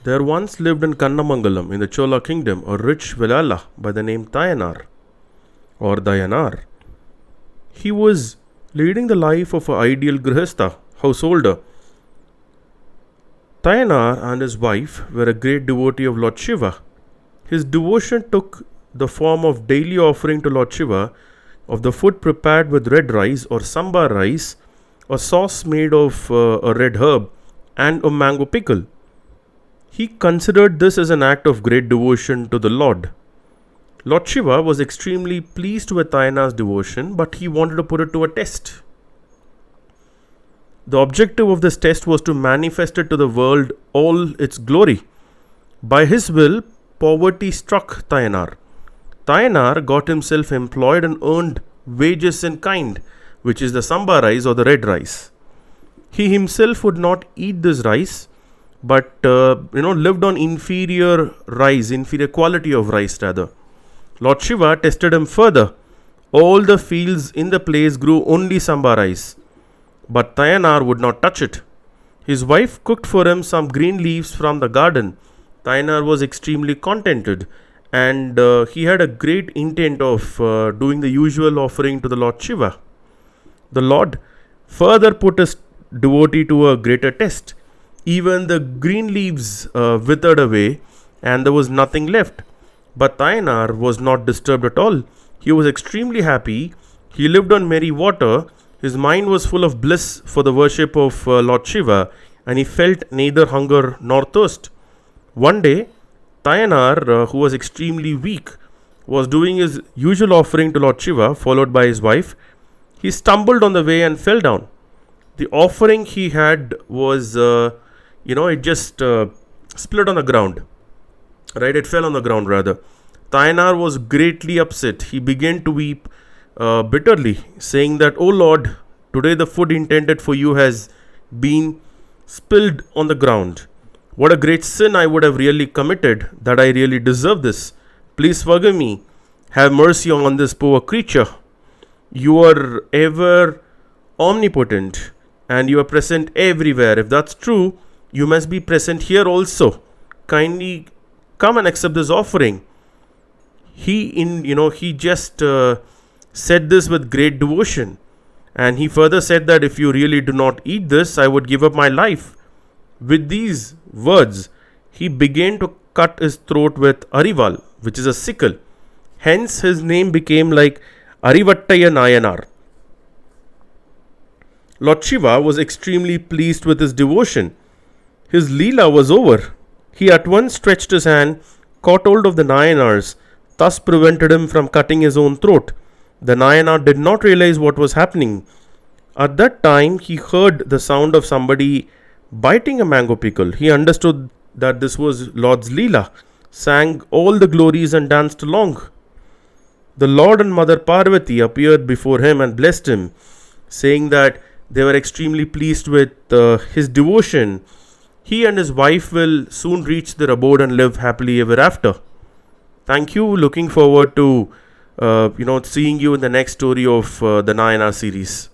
There once lived in Kannamangalam in the Chola kingdom a rich Velala by the name Thayanar or Dayanar. He was leading the life of an ideal grihastha, householder. Thayanar and his wife were a great devotee of Lord Shiva. His devotion took the form of daily offering to Lord Shiva of the food prepared with red rice or sambar rice, a sauce made of a red herb, and a mango pickle. He considered this as an act of great devotion to the Lord. Lord Shiva was extremely pleased with Thayanar's devotion, but he wanted to put it to a test. The objective of this test was to manifest it to the world all its glory. By his will, poverty struck Thayanar. Thayanar got himself employed and earned wages in kind, which is the sambar rice or the red rice. He himself would not eat this rice, but lived on inferior quality of rice rather. Lord Shiva tested him further. All the fields in the place grew only sambar rice, but Thayanar would not touch it. His wife cooked for him some green leaves from the garden. Thayanar was extremely contented, and he had a great intent of doing the usual offering to the Lord Shiva. The Lord further put his devotee to a greater test. Even the green leaves withered away and there was nothing left. But Thayanar was not disturbed at all. He was extremely happy. He lived on merry water. His mind was full of bliss for the worship of Lord Shiva, and he felt neither hunger nor thirst. One day, Thayanar, who was extremely weak, was doing his usual offering to Lord Shiva, followed by his wife. He stumbled on the way and fell down. The offering he had was, it just split on the ground. Right, it fell on the ground rather. Thayanar was greatly upset. He began to weep bitterly, saying that, "O Lord, today the food intended for you has been spilled on the ground. What a great sin I would have really committed, that I really deserve this. Please forgive me. Have mercy on this poor creature. You are ever omnipotent and you are present everywhere. If that's true, you must be present here also. Kindly come and accept this offering." He just said this with great devotion, and he further said that if you really do not eat this, I would give up my life. With these words, he began to cut his throat with Arival, which is a sickle. Hence, his name became like Arivattaya Nayanar. Lord Shiva was extremely pleased with his devotion. His Leela was over. He at once stretched his hand, caught hold of the Nayanar's, thus prevented him from cutting his own throat. The Nayanar did not realize what was happening. At that time, he heard the sound of somebody biting a mango pickle. He understood that this was Lord's Leela, sang all the glories and danced along. The Lord and Mother Parvati appeared before him and blessed him, saying that they were extremely pleased with his devotion. He and his wife will soon reach their abode and live happily ever after. Thank you. Looking forward to seeing you in the next story of the Nayanar series.